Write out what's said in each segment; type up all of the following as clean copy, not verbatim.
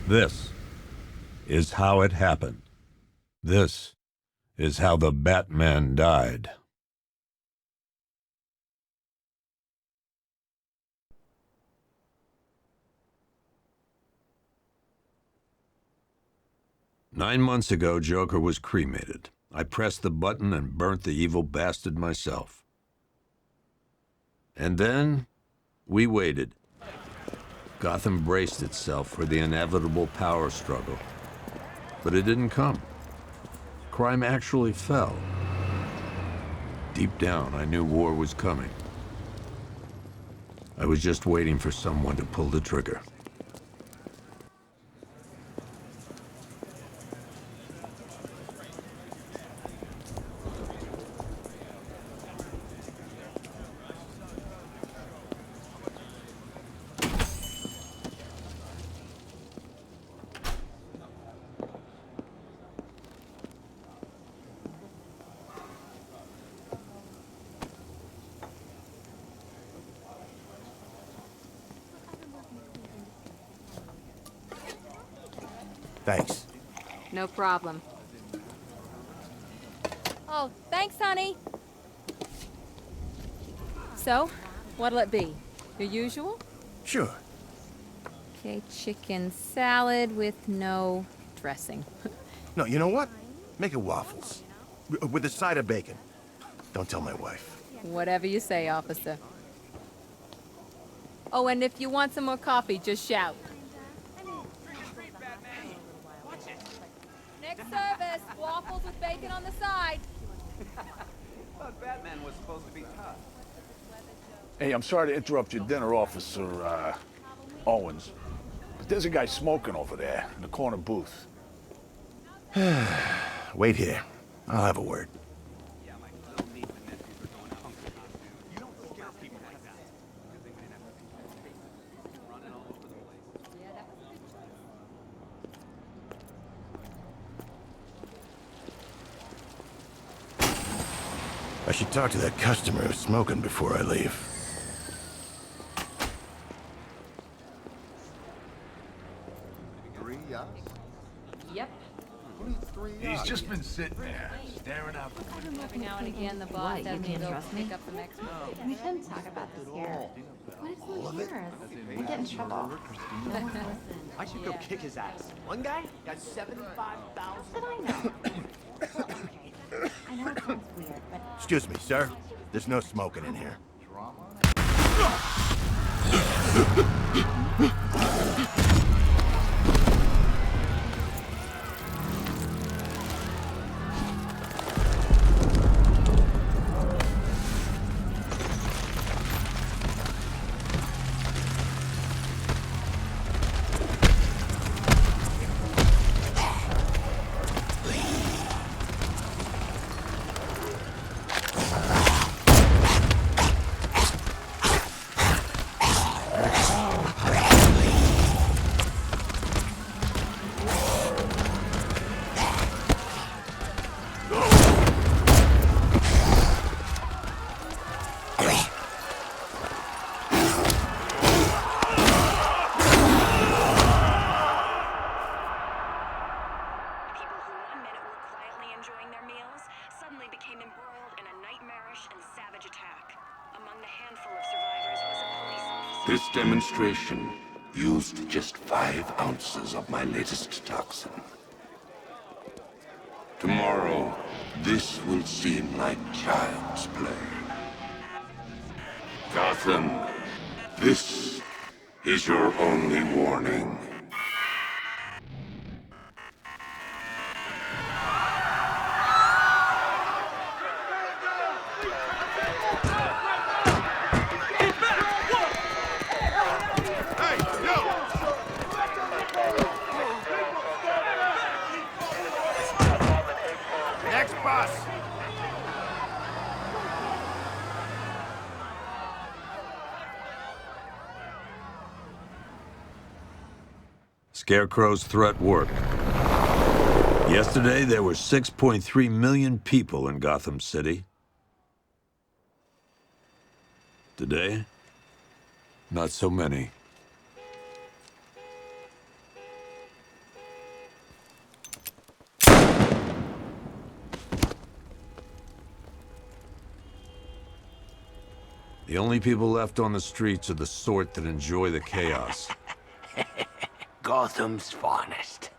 This is how it happened. This is how the Batman died. "9 months ago, Joker was cremated. I pressed the button and burnt the evil bastard myself. And then, we waited. Gotham braced itself for the inevitable power struggle. But it didn't come. Crime actually fell. Deep down, I knew war was coming. I was just waiting for someone to pull the trigger. Thanks. No problem. Oh, thanks, honey. So, what'll it be? Your usual? Sure. Okay, chicken salad with no dressing. No, you know what? Make it waffles. With a side of bacon. Don't tell my wife. Whatever you say, officer. Oh, and if you want some more coffee, just shout. Next service, waffles with bacon on the side. Thought Batman was supposed to be tough. Hey, I'm sorry to interrupt your dinner, Officer, Owens. But there's a guy smoking over there in the corner booth. Wait here. I'll have a word. Yeah, my little niece and nephews are going hungry. You don't scare people like that. Running all over the place. I should talk to that customer who's smoking before I leave. Yep. He's just been sitting there, staring out the window. Every now and again, the boss has me go pick up some extra. We shouldn't talk about this here. What if someone hears? I get in trouble. No one will listen. I should go kick his ass. One guy got 75,000. But I know. Well, okay. I know it sounds weird, but Excuse me, sir. There's no smoking in here. This demonstration used just 5 ounces of my latest toxin. Tomorrow, this will seem like child's play. Gotham, this is your only warning. Scarecrow's threat worked. Yesterday, there were 6.3 million people in Gotham City. Today, not so many. The only people left on the streets are the sort that enjoy the chaos. Gotham's finest.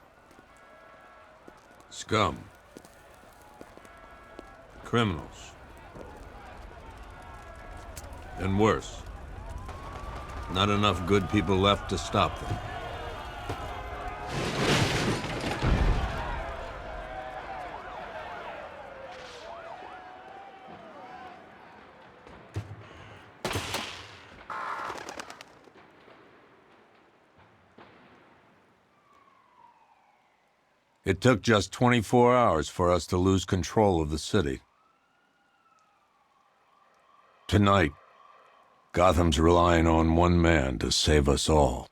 Scum. Criminals. And worse. Not enough good people left to stop them. It took just 24 hours for us to lose control of the city. Tonight, Gotham's relying on one man to save us all.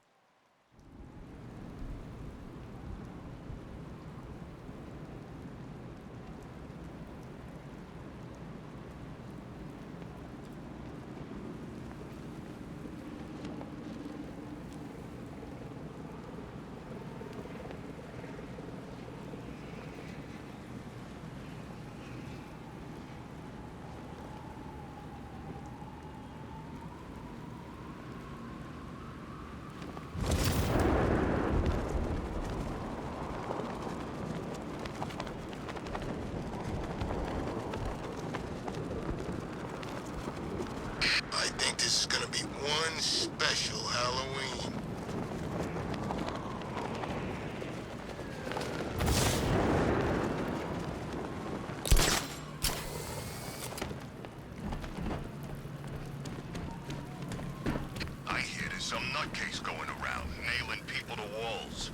I think this is gonna be one special Halloween. I hear there's some nutcase going around, nailing people to walls.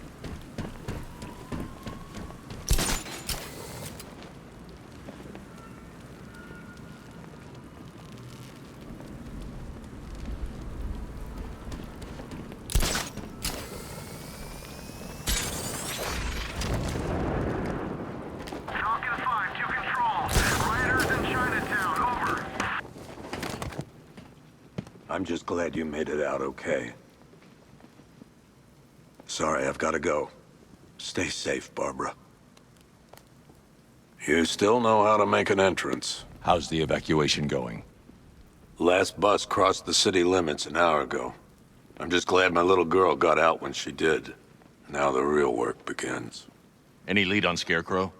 I'm just glad you made it out okay. Sorry, I've got to go. Stay safe, Barbara. You still know how to make an entrance. How's the evacuation going? Last bus crossed the city limits an hour ago. I'm just glad my little girl got out when she did. Now the real work begins. Any lead on Scarecrow?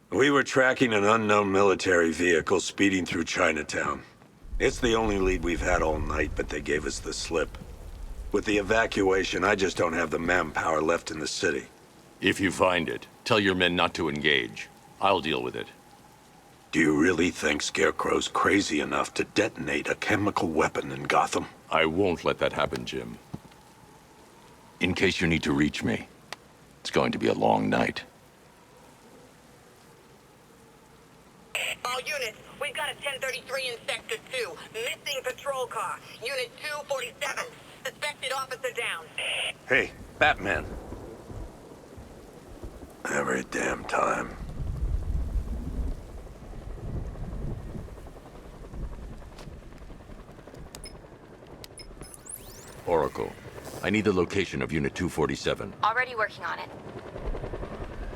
We were tracking an unknown military vehicle speeding through Chinatown. It's the only lead we've had all night, but they gave us the slip. With the evacuation, I just don't have the manpower left in the city. If you find it, tell your men not to engage. I'll deal with it. Do you really think Scarecrow's crazy enough to detonate a chemical weapon in Gotham? I won't let that happen, Jim. In case you need to reach me, it's going to be a long night. All units, we've got a 1033 in Sector 2. Missing patrol car. Unit 247. Suspected officer down. Hey, Batman. Every damn time. Oracle, I need the location of Unit 247. Already working on it.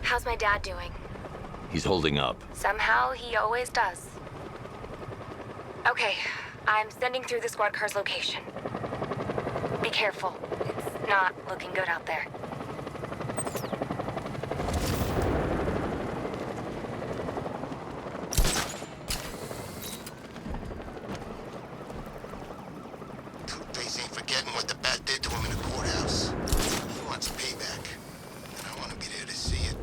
How's my dad doing? He's holding up. Somehow, he always does. Okay, I'm sending through the squad car's location. Be careful. It's not looking good out there. Two-Face ain't forgetting what the Bat did to him in the courthouse. He wants payback, and I want to be there to see it.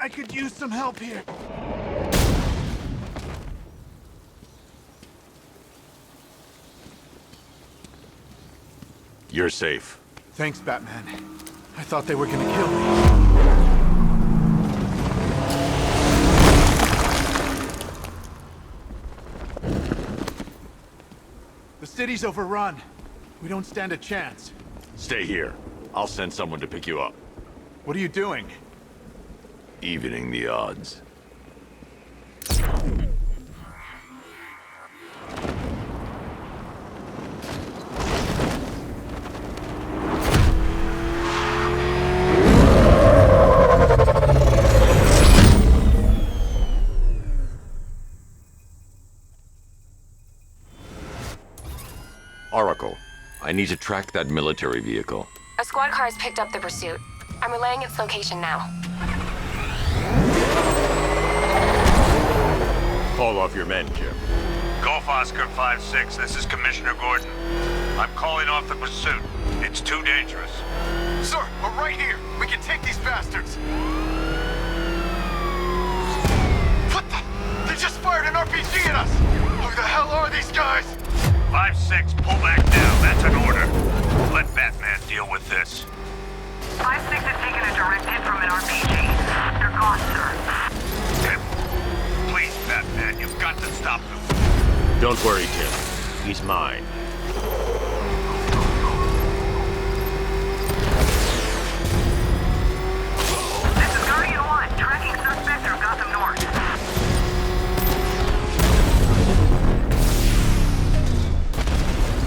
I could use some help here. You're safe. Thanks, Batman. I thought they were gonna kill me. The city's overrun. We don't stand a chance. Stay here. I'll send someone to pick you up. What are you doing? Evening the odds. Oracle, I need to track that military vehicle. A squad car has picked up the pursuit. I'm relaying its location now. Call off your men, Jim. Golf Oscar 5-6, this is Commissioner Gordon. I'm calling off the pursuit. It's too dangerous. Sir, we're right here. We can take these bastards. What the? They just fired an RPG at us. Who the hell are these guys? 5-6, pull back down. That's an order. Let Batman deal with this. 5-6 has taken a direct hit from an RPG. They're gone, sir. Please, Batman, you've got to stop them. Don't worry, Jim. He's mine. This is Guardian 1, tracking suspect through Gotham North.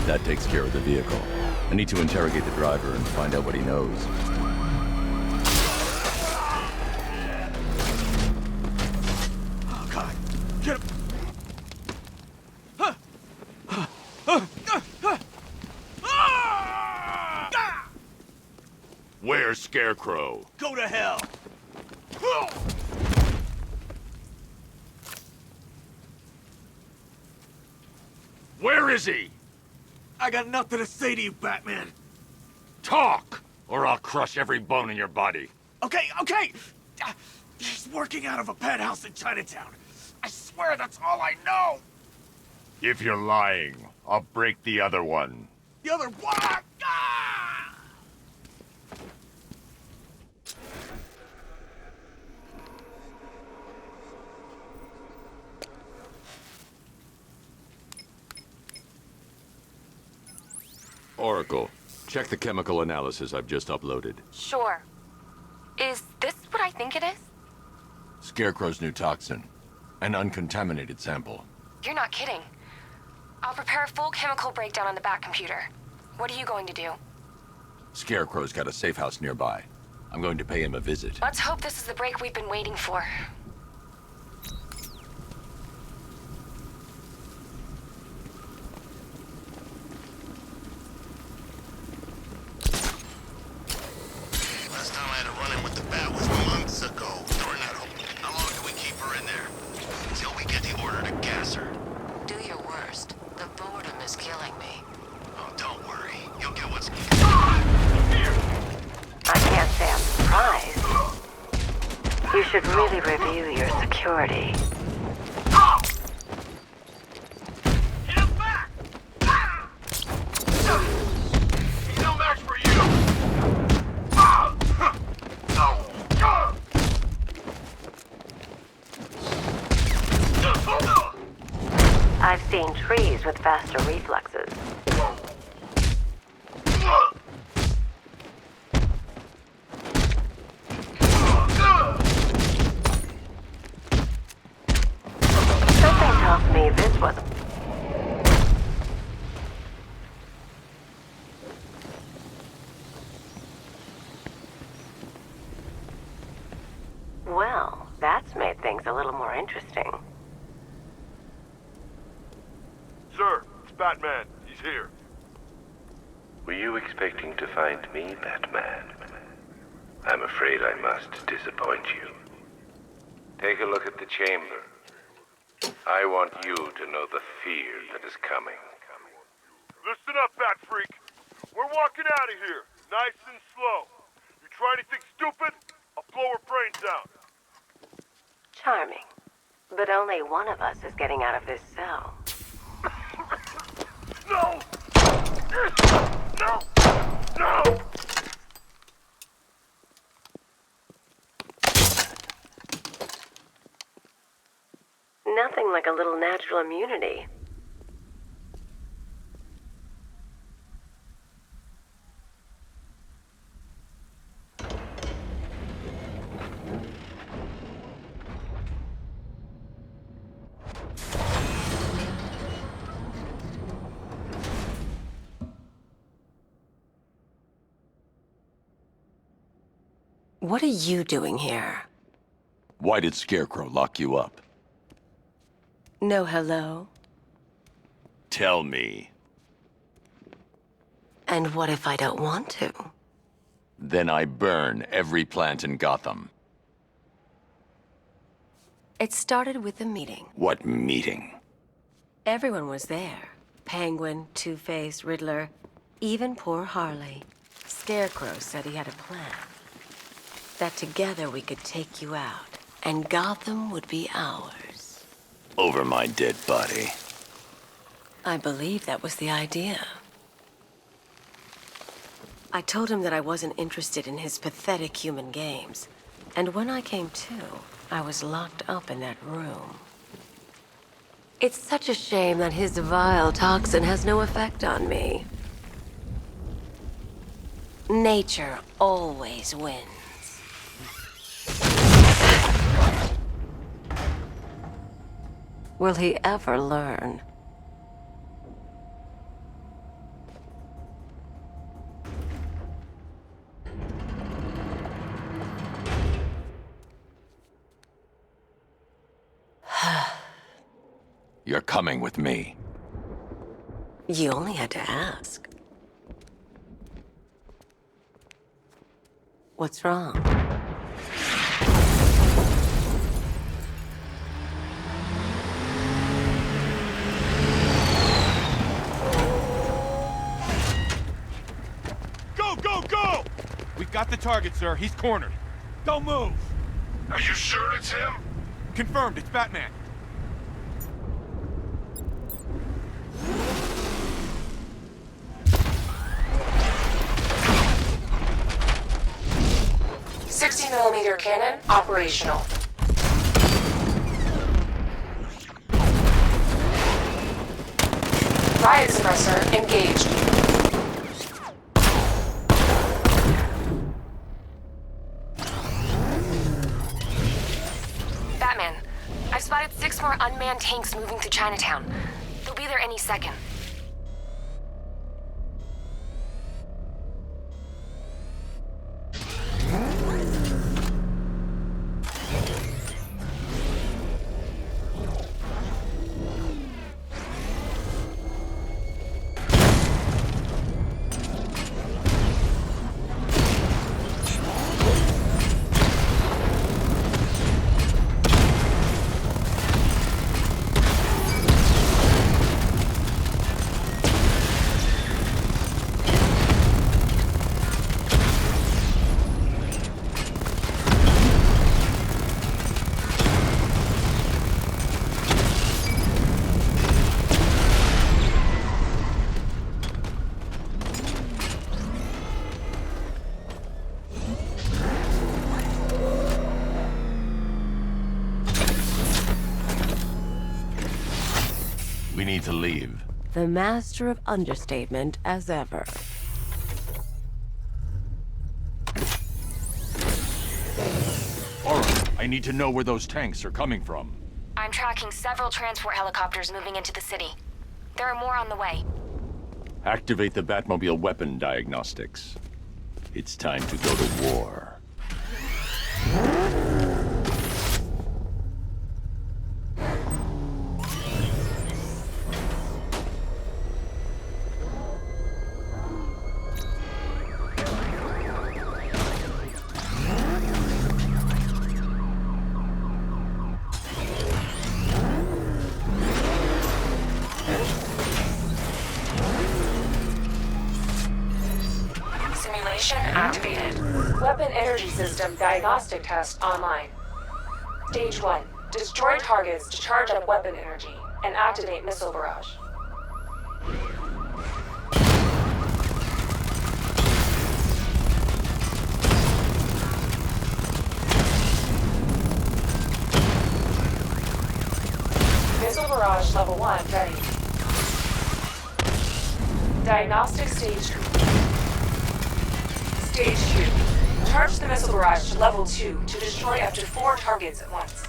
That takes care of the vehicle. I need to interrogate the driver and find out what he knows. Oh, God. Get him. Where's Scarecrow? Go to hell. Where is he? I got nothing to say to you, Batman. Talk, or I'll crush every bone in your body. Okay. He's working out of a penthouse in Chinatown. I swear that's all I know. If you're lying, I'll break the other one. The other one. Ah! Oracle, check the chemical analysis I've just uploaded. Sure. Is this what I think it is? Scarecrow's new toxin. An uncontaminated sample. You're not kidding. I'll prepare a full chemical breakdown on the back computer. What are you going to do? Scarecrow's got a safe house nearby. I'm going to pay him a visit. Let's hope this is the break we've been waiting for. Last time I had a run-in with the Bat was months ago. During that whole... How long do we keep her in there? Until we get the order to gas her. Do your worst. The boredom is killing me. Oh, don't worry. You'll get what's... I can't say I'm surprised. You should really review your security. Get back! He's no match for you! I've seen trees with faster reflexes. Something tells me this wasn't. Well, that's made things a little more interesting. Sir, it's Batman. He's here. Were you expecting to find me, Batman? I'm afraid I must disappoint you. Take a look at the chamber. I want you to know the fear that is coming. Listen up, Bat Freak. We're walking out of here, nice and slow. You try anything stupid, I'll blow her brains out. Charming. But only one of us is getting out of this cell. No! No! No! Nothing like a little natural immunity. What are you doing here? Why did Scarecrow lock you up? No hello? Tell me. And what if I don't want to? Then I burn every plant in Gotham. It started with a meeting. What meeting? Everyone was there. Penguin, Two-Face, Riddler, even poor Harley. Scarecrow said he had a plan. That together we could take you out, and Gotham would be ours. Over my dead body. I believe that was the idea. I told him that I wasn't interested in his pathetic human games. And when I came to, I was locked up in that room. It's such a shame that his vile toxin has no effect on me. Nature always wins. Will he ever learn? You're coming with me. You only had to ask. What's wrong? Go, go, go! We've got the target, sir. He's cornered. Don't move! Are you sure it's him? Confirmed, it's Batman. .60mm cannon operational. Riot suppressor engaged. Batman, I've spotted 6 more unmanned tanks moving through Chinatown. They'll be there any second. We need to leave. The master of understatement as ever. Alright, I need to know where those tanks are coming from. I'm tracking several transport helicopters moving into the city. There are more on the way. Activate the Batmobile weapon diagnostics. It's time to go to war. Simulation activated. Weapon energy system diagnostic test online. Stage 1. Destroy targets to charge up weapon energy and activate missile barrage. Missile barrage level 1 ready. Diagnostic stage complete. Stage 2. Charge the missile barrage to level 2 to destroy up to 4 targets at once.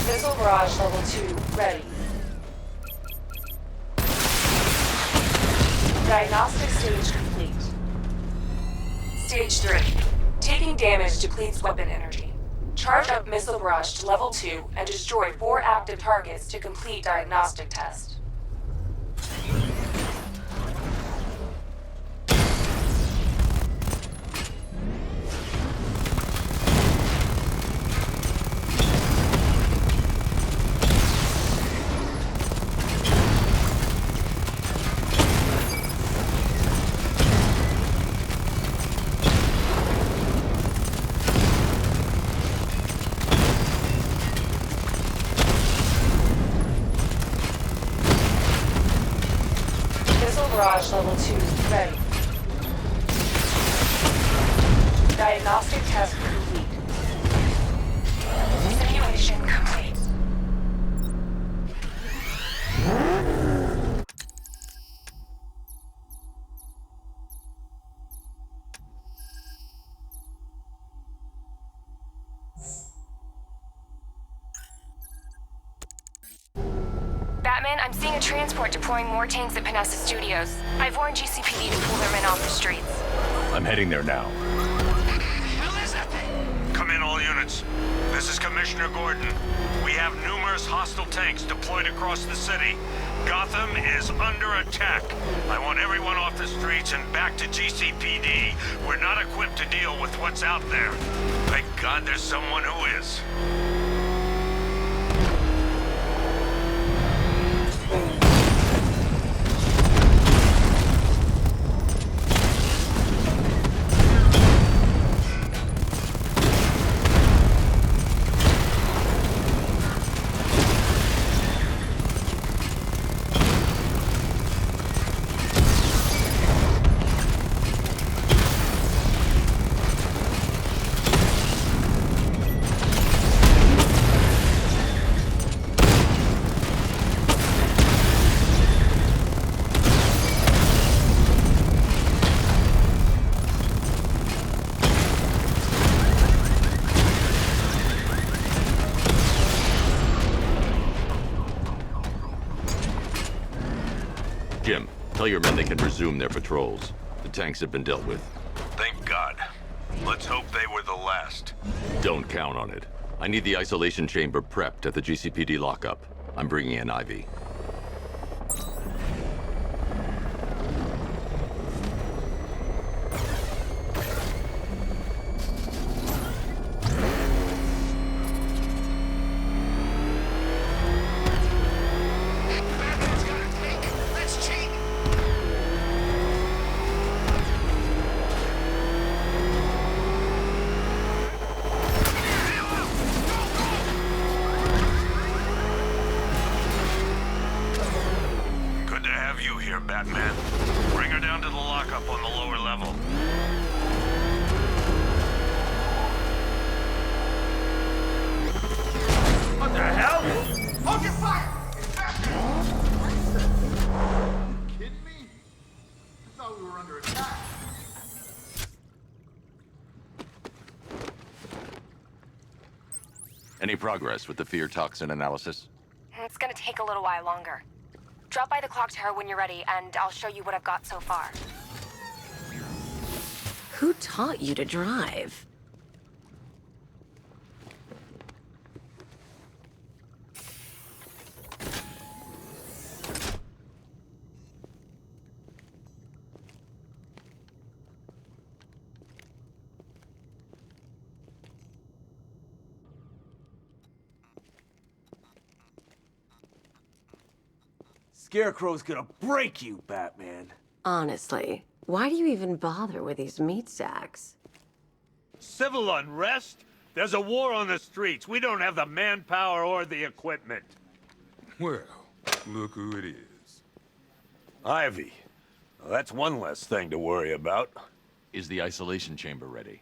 Missile barrage level 2 ready. Diagnostic stage complete. Stage 3. Taking damage depletes weapon energy. Charge up missile barrage to level 2 and destroy 4 active targets to complete diagnostic test. Barrage level 2 ready. Diagnostic test complete. Simulation complete. Batman, I'm seeing a transport deploying more tanks at Panessa Studios. I've warned GCPD to pull their men off the streets. I'm heading there now. Come in, all units. This is Commissioner Gordon. We have numerous hostile tanks deployed across the city. Gotham is under attack. I want everyone off the streets and back to GCPD. We're not equipped to deal with what's out there. Thank God there's someone who is. Jim, tell your men they can resume their patrols. The tanks have been dealt with. Thank God. Let's hope they were the last. Don't count on it. I need the isolation chamber prepped at the GCPD lockup. I'm bringing in Ivy. Batman. Bring her down to the lockup on the lower level. What the hell? Hold your fire! You kidding me? I thought we were under attack. Any progress with the fear toxin analysis? It's gonna take a little while longer. Drop by the clock tower when you're ready, and I'll show you what I've got so far. Who taught you to drive? Scarecrow's gonna break you, Batman. Honestly, why do you even bother with these meat sacks? Civil unrest? There's a war on the streets. We don't have the manpower or the equipment. Well, look who it is. Ivy. Well, that's one less thing to worry about. Is the isolation chamber ready?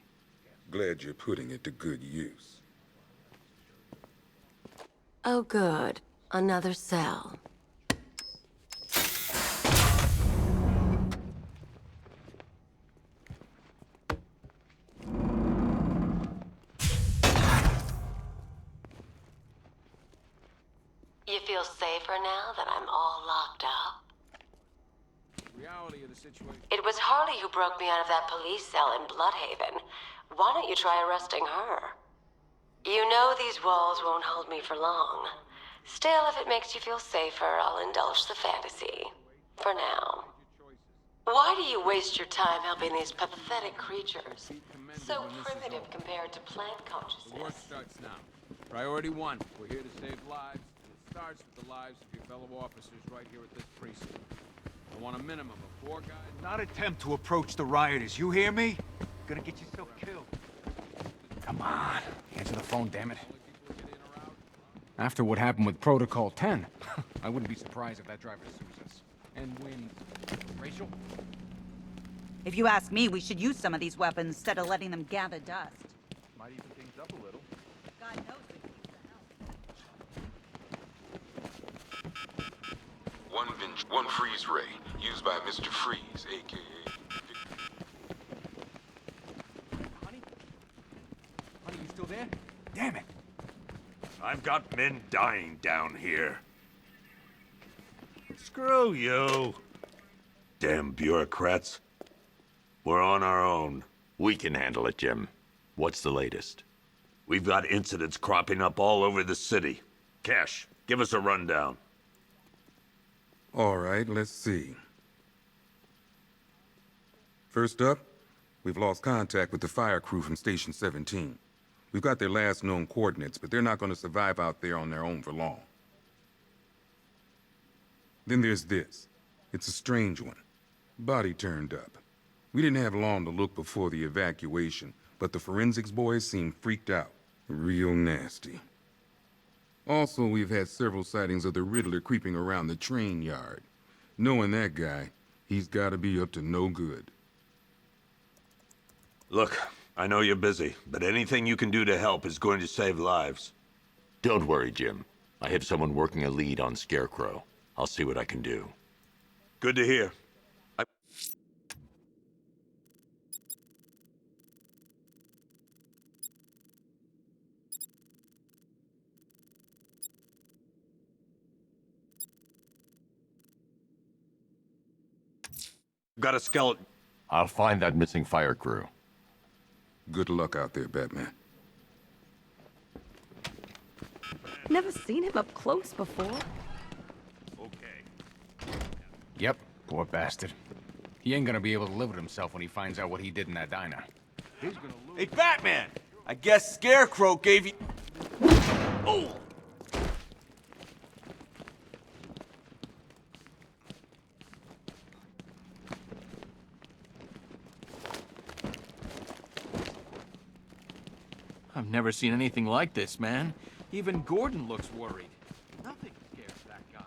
Glad you're putting it to good use. Oh, good. Another cell. You feel safer now that I'm all locked up? Reality of the situation. It was Harley who broke me out of that police cell in Bloodhaven. Why don't you try arresting her? You know these walls won't hold me for long. Still, if it makes you feel safer, I'll indulge the fantasy. For now. Why do you waste your time helping these pathetic creatures? So primitive compared to plant The consciousness. work starts now. Priority 1. We're here to save lives, and it starts with the lives of your fellow officers right here at this precinct. I want a minimum of 4 guys. Not attempt to approach the rioters, you hear me? Gonna get yourself killed. Come on. Answer the phone, damn it. After what happened with Protocol 10, I wouldn't be surprised if that driver sues us. And wins. Rachel? If you ask me, we should use some of these weapons instead of letting them gather dust. Might even things up a little. God knows we could use the help. One freeze ray, used by Mr. Freeze, a.k.a. Honey, you still there? Damn it. I've got men dying down here. Screw you. Damn bureaucrats. We're on our own. We can handle it, Jim. What's the latest? We've got incidents cropping up all over the city. Cash, give us a rundown. All right, let's see. First up, we've lost contact with the fire crew from Station 17. We've got their last known coordinates, but they're not going to survive out there on their own for long. Then there's this. It's a strange one. Body turned up. We didn't have long to look before the evacuation, but the forensics boys seemed freaked out. Real nasty. Also, we've had several sightings of the Riddler creeping around the train yard. Knowing that guy, he's gotta be up to no good. Look, I know you're busy, but anything you can do to help is going to save lives. Don't worry, Jim. I have someone working a lead on Scarecrow. I'll see what I can do. Good to hear. Got a skeleton. I'll find that missing fire crew. Good luck out there, Batman. Never seen him up close before. Yep, poor bastard. He ain't gonna be able to live with himself when he finds out what he did in that diner. Hey, Batman! I guess Scarecrow gave you... Oh! I've never seen anything like this, man. Even Gordon looks worried. Nothing scares that guy.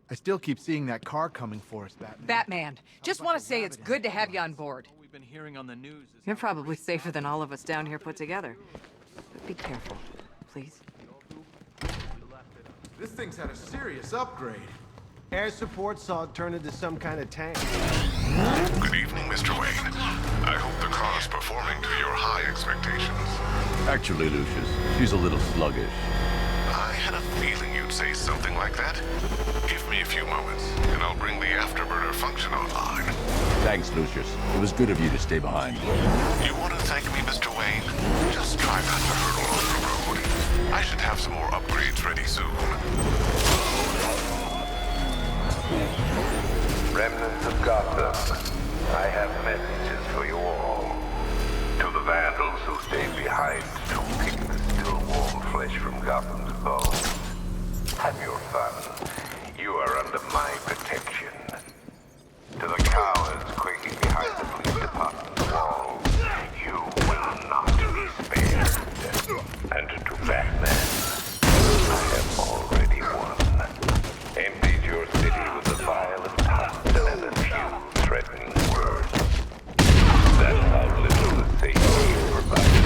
I still keep seeing that car coming for us, Batman. Batman, just want to say it's good to have you on board. What we've been hearing on the news is You're probably safer than all of us down here put together. But be careful, please. This thing's had a serious upgrade. Air support saw it turn into some kind of tank. Good evening, Mr. Wayne. I hope the car's performing to your high expectations. Actually, Lucius, she's a little sluggish. I had a feeling you'd say something like that. Give me a few moments, and I'll bring the afterburner function online. Thanks, Lucius. It was good of you to stay behind. You want to thank me, Mr. Wayne? Just try not to hurdle off the road. I should have some more upgrades ready soon. Remnants of Gotham, I have messages for you all. To the vandals who stayed behind to pick the still warm flesh from Gotham's bones. Have your fun. You are under my protection. To the cowards quaking behind the police department's walls, you will not be spared. And to Batman, I have already won. Emptied your city with a violent hunt and a few threatening words. That's how little the safety provided.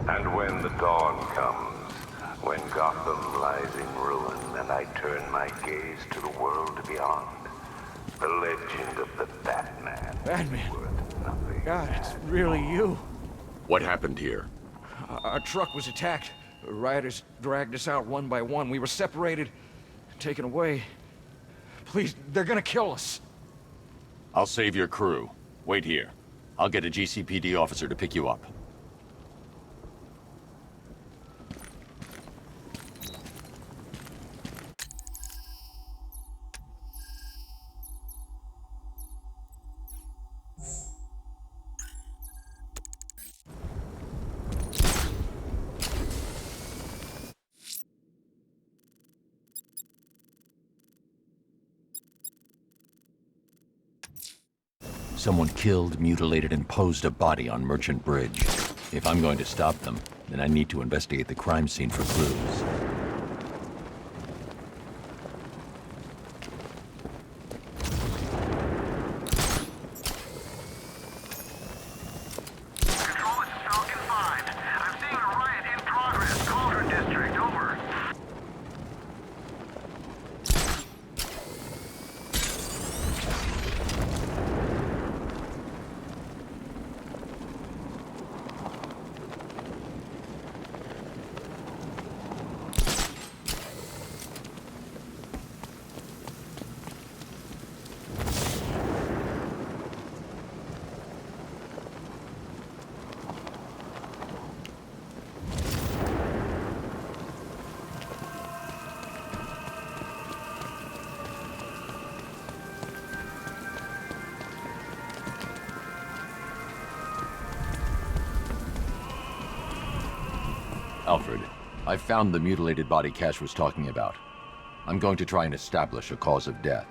And when the dawn comes, when Gotham lies in ruin and I turn my gaze to the world beyond, the legend of the Batman. Batman? God, it's really you. What happened here? Our truck was attacked. Rioters dragged us out one by one. We were separated, taken away. Please, they're gonna kill us. I'll save your crew. Wait here. I'll get a GCPD officer to pick you up. Someone killed, mutilated, and posed a body on Merchant Bridge. If I'm going to stop them, then I need to investigate the crime scene for clues. Alfred, I've found the mutilated body Cash was talking about. I'm going to try and establish a cause of death.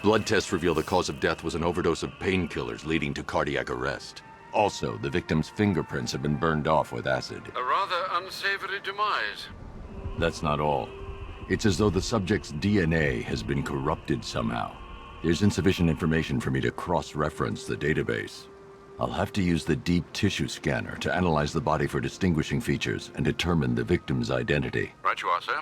Blood tests reveal the cause of death was an overdose of painkillers leading to cardiac arrest. Also, the victim's fingerprints have been burned off with acid. A rather unsavory demise. That's not all. It's as though the subject's DNA has been corrupted somehow. There's insufficient information for me to cross-reference the database. I'll have to use the deep tissue scanner to analyze the body for distinguishing features and determine the victim's identity. Right you are, sir.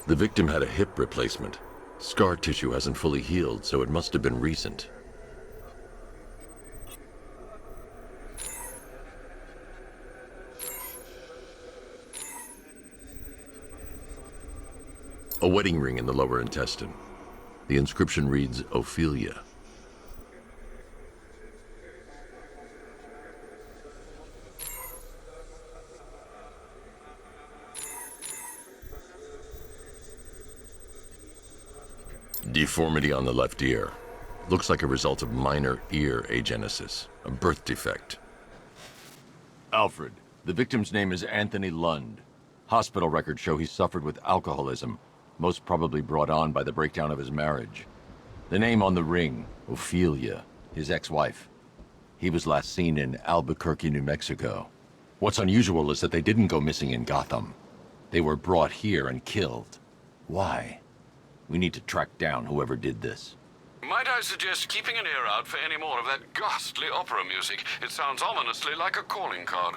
The victim had a hip replacement. Scar tissue hasn't fully healed, so it must have been recent. A wedding ring in the lower intestine. The inscription reads, Ophelia. Deformity on the left ear. Looks like a result of minor ear agenesis, a birth defect. Alfred, the victim's name is Anthony Lund. Hospital records show he suffered with alcoholism, most probably brought on by the breakdown of his marriage. The name on the ring, Ophelia, his ex-wife. He was last seen in Albuquerque, New Mexico. What's unusual is that they didn't go missing in Gotham. They were brought here and killed. Why? We need to track down whoever did this. Might I suggest keeping an ear out for any more of that ghastly opera music? It sounds ominously like a calling card.